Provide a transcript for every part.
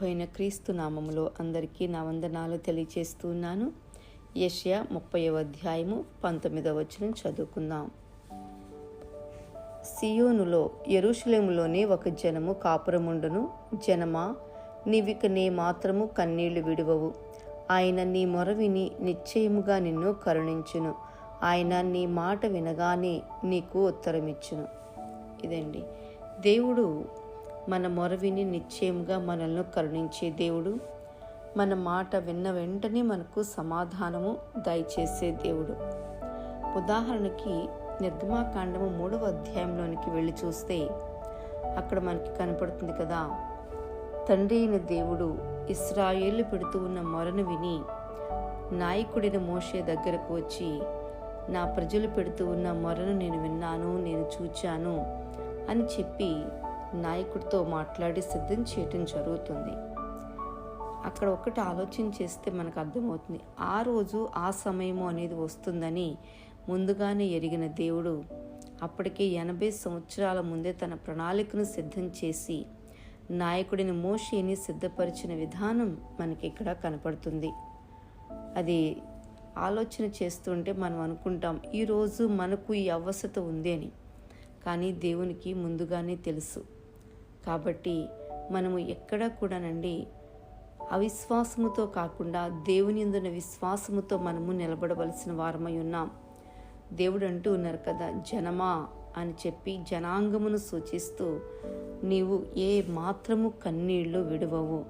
అయిన క్రీస్తు నామములో అందరికీ నా వందనాలు తెలియచేస్తున్నాను. యెషయా 30వ అధ్యాయము 19వ వచనం చదువుకుందాం. సియోనులో యెరూషలేములోనే ఒక జనము కాపురముండును. జనమా, నీవిక నే మాత్రము కన్నీళ్లు విడువవు. ఆయన నీ మొర విని నిశ్చయముగా నిన్ను కరుణించును. ఆయన నీ మాట వినగానే నీకు ఉత్తరమిచ్చును. ఇదండి, దేవుడు మన మొర విని నిశ్చయముగా మనల్ని కరుణించే దేవుడు. మన మాట విన్న వెంటనే మనకు సమాధానము దయచేసే దేవుడు. ఉదాహరణకి నిర్గమాకాండము 3వ అధ్యాయంలోనికి వెళ్ళి చూస్తే అక్కడ మనకి కనపడుతుంది కదా, తండ్రి అయిన దేవుడు ఇశ్రాయేలు పెడుతూ ఉన్న మొరను విని నాయకుడైన మోషే దగ్గరకు వచ్చి, నా ప్రజలు పెడుతూ ఉన్న మొరను నేను విన్నాను, నేను చూచాను అని చెప్పి నాయకుడితో మాట్లాడి సిద్ధం చేయటం జరుగుతుంది. అక్కడ ఒకటి ఆలోచన చేస్తే మనకు అర్థమవుతుంది, ఆ రోజు ఆ సమయము అనేది వస్తుందని ముందుగానే ఎరిగిన దేవుడు అప్పటికే 80 సంవత్సరాల ముందే తన ప్రణాళికను సిద్ధం చేసి నాయకుడిని మోషేని సిద్ధపరిచిన విధానం మనకి ఇక్కడ కనపడుతుంది. అది ఆలోచన చేస్తుంటే మనం అనుకుంటాం, ఈరోజు మనకు ఈ అవసరత ఉంది అని. కానీ దేవునికి ముందుగానే తెలుసు. కాబట్టి మనము ఎక్కడా కూడానండి అవిశ్వాసముతో కాకుండా దేవుని యందున్న విశ్వాసముతో మనము నిలబడవలసిన వారమై ఉన్నాం. దేవుడు అంటూ ఉన్నారు కదా, జనమా అని చెప్పి జనాంగమును సూచిస్తూ నీవు ఏ మాత్రము కన్నీళ్లు విడువవు.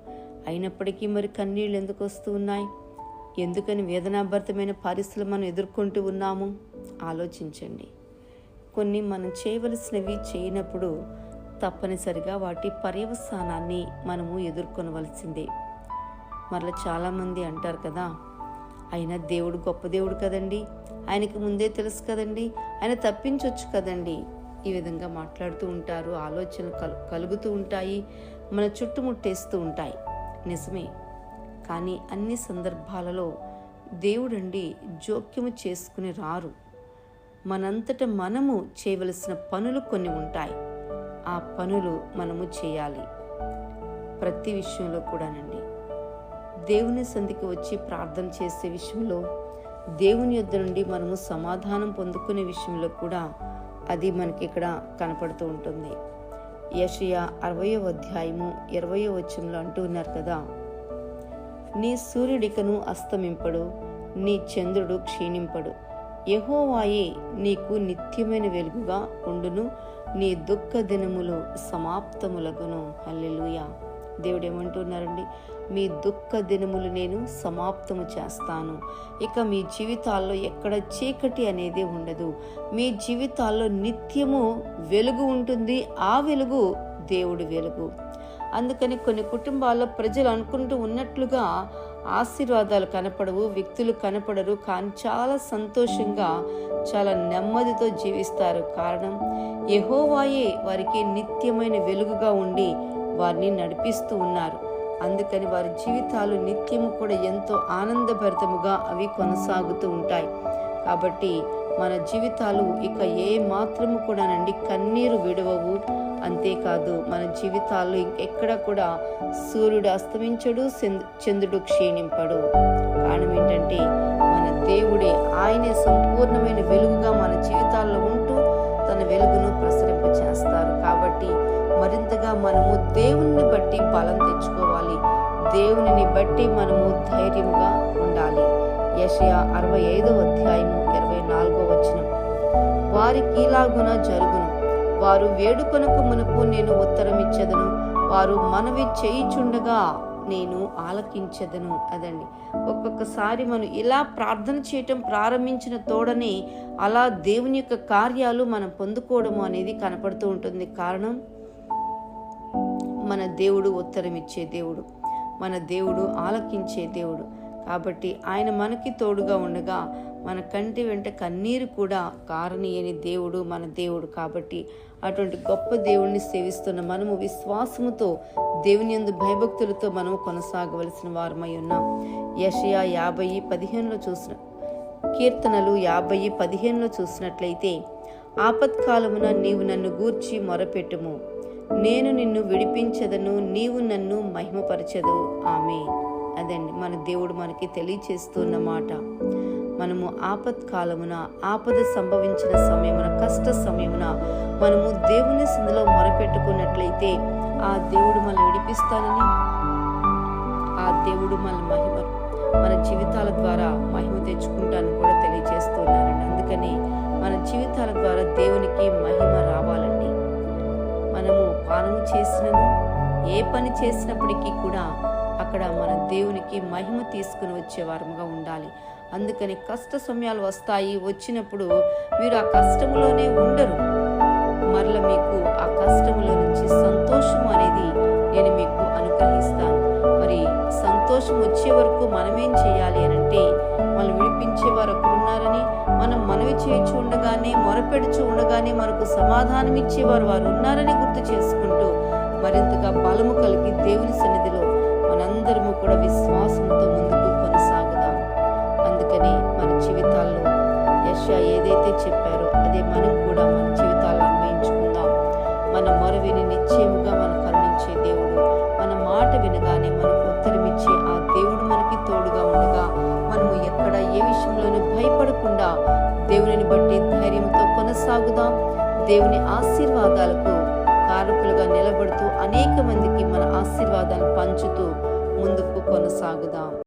అయినప్పటికీ మరి కన్నీళ్ళు ఎందుకు వస్తూ ఉన్నాయి? ఎందుకని వేదనాభరితమైన పరిస్థితులు మనం ఎదుర్కొంటూ ఉన్నాము? ఆలోచించండి. కొన్ని మనం చేయవలసినవి చేయనప్పుడు తప్పనిసరిగా వాటి పర్యవసానాన్ని మనము ఎదుర్కొనవలసిందే. మరలా చాలామంది అంటారు కదా, అయినా దేవుడు గొప్ప దేవుడు కదండి, ఆయనకి ముందే తెలుసు కదండి, ఆయన తప్పించవచ్చు కదండి. ఈ విధంగా మాట్లాడుతూ ఉంటారు. ఆలోచనలు కలుగుతూ ఉంటాయి, మన చుట్టుముట్టేస్తూ ఉంటాయి. నిజమే. కానీ అన్ని సందర్భాలలో దేవుడండి జోక్యము చేసుకుని రారు. మనంతట మనము చేయవలసిన పనులు కొన్ని ఉంటాయి. ఆ పనులు మనము చేయాలి. ప్రతి విషయంలో కూడానండి, దేవుని సంధికి వచ్చి ప్రార్థన చేసే విషయంలో, దేవుని యొద్ద నుండి మనము సమాధానం పొందుకునే విషయంలో కూడా అది మనకి ఇక్కడ కనపడుతూ ఉంటుంది. యెషయా 60వ అధ్యాయము 20వ వచనంలో అంటూ ఉన్నారు కదా, నీ సూర్యుడికను అస్తమింపడు, నీ చంద్రుడు క్షీణింపడు. యెహోవాయే నీకు నిత్యమైన వెలుగుగా ఉండును, నీ దుఃఖ దినములు సమాప్తములగును. హల్లెలూయా. దేవుడు ఏమంటున్నారండి, మీ దుఃఖ దినములు నేను సమాప్తము చేస్తాను. ఇక మీ జీవితాల్లో ఎక్కడ చీకటి అనేది ఉండదు. మీ జీవితాల్లో నిత్యము వెలుగు ఉంటుంది. ఆ వెలుగు దేవుడి వెలుగు. అందుకని కొన్ని కుటుంబాల్లో ప్రజలు అనుకుంటూ ఉన్నట్లుగా ఆశీర్వాదాలు కనపడవు, వ్యక్తులు కనపడరు, కానీ చాలా సంతోషంగా చాలా నెమ్మదితో జీవిస్తారు. కారణం, యెహోవాయే వారికి నిత్యమైన వెలుగుగా ఉండి వారిని నడిపిస్తూ ఉన్నారు. అందుకని వారి జీవితాలు నిత్యము కూడా ఎంతో ఆనందభరితముగా అవి కొనసాగుతూ ఉంటాయి. కాబట్టి మన జీవితాలు ఇక ఏ మాత్రము కూడానండి కన్నీరు విడవవు. అంతేకాదు, మన జీవితాల్లో ఇంకెక్కడ కూడా సూర్యుడు అస్తమించడు, చంద్రుడు క్షీణింపడు. కారణం ఏంటంటే మన దేవుడే, ఆయనే సంపూర్ణమైన వెలుగుగా మన జీవితాల్లో ఉంటూ తన వెలుగును ప్రసరింప చేస్తారు. కాబట్టి మరింతగా మనము దేవుని బట్టి బలం తెచ్చుకోవాలి. దేవునిని బట్టి మనము ధైర్యంగా ఉండాలి. యెషయా 65వ అధ్యాయము 24వ వచనం, వారికి ఇలాగున జరుగును, వారు వేడుకొనకు మునుపు నేను ఉత్తరమిచ్చెదను, వారు మనవి చేయుచుండగా నేను ఆలకించెదను. అదండి, ఒక్కొక్కసారి మనం ఇలా ప్రార్థన చేయటం ప్రారంభించిన తోడనే అలా దేవుని యొక్క కార్యాలు మనం పొందుకోవడము అనేది కనపడుతూ ఉంటుంది. కారణం, మన దేవుడు ఉత్తరమిచ్చే దేవుడు, మన దేవుడు ఆలకించే దేవుడు. కాబట్టి ఆయన మనకి తోడుగా ఉండగా మన కంటి వెంట కన్నీరు కూడా కారణీయని దేవుడు మన దేవుడు. కాబట్టి అటువంటి గొప్ప దేవుణ్ణి సేవిస్తున్న మనము విశ్వాసముతో దేవుని యందు భయభక్తులతో మనము కొనసాగవలసిన వారమై ఉన్నాం. యెషయా 50:15 చూసిన కీర్తనలు 50:15 చూసినట్లయితే, ఆపత్కాలమున నీవు నన్ను గూర్చి మొరపెట్టుము, నేను నిన్ను విడిపించదను, నీవు నన్ను మహిమపరచదు. ఆమేన్. అదండి మన దేవుడు మనకి తెలియచేస్తున్న మాట. మనము ఆపత్కాలమున, ఆపద సంభవించిన సమయమున, కష్ట సమయమున మనము దేవుని సన్నిధిలో మొరపెట్టుకున్నట్లయితే ఆ దేవుడు మనల్ని విడిపిస్తానని, ఆ దేవుడు మన జీవితాల ద్వారా మహిమ తెచ్చుకుంటానని కూడా తెలియజేస్తున్నారండి. అందుకని మన జీవితాల ద్వారా దేవునికి మహిమ రావాలండి. మనము పానము చేసినను, ఏ పని చేసినప్పటికీ కూడా అక్కడ మన దేవునికి మహిమ తీసుకుని వచ్చే వారముగా ఉండాలి. అందుకని కష్ట సమయాలు వస్తాయి, వచ్చినప్పుడు మీరు ఆ కష్టంలోనే ఉండరు. మరల మీకు ఆ కష్టంలో నుంచి సంతోషం అనేది నేను మీకు అనుగ్రహిస్తాను. మరి సంతోషం వచ్చే వరకు మనమేం చేయాలి అనంటే, మనం విడిపించేవారు ఒకరున్నారని మనం మనవి చేయించు ఉండగానే, మొరపెడుచు ఉండగానే మనకు సమాధానం ఇచ్చేవారు వారు ఉన్నారని గుర్తు చేసుకుంటూ మరింతగా బలము కలిగి దేవుని సన్నిధిలో మనందరము కూడా విశ్వాసంతో ముందుకు కొనసాగుదాం. అందుకని మన జీవితాల్లో యెషయా ఏదైతే చెప్పారో అదే మనం కూడా మన జీవితాల్లో అన్వయించుకుందాం. మన మొరవిని నిశ్చయముగా మనం కరుణించే దేవుడు, మన మాట వినగానే మనకు ఉత్తరమిచ్చే ఆ దేవుడు మనకి తోడుగా ఉండగా మనము ఎక్కడ ఏ విషయంలోనూ భయపడకుండా దేవుని బట్టి ధైర్యంతో కొనసాగుదాం. దేవుని ఆశీర్వాదాలకు కారకులుగా నిలబడుతూ అనేక మందికి మన ఆశీర్వాదాలను పంచుతూ ముందుకు కొనసాగుదాం.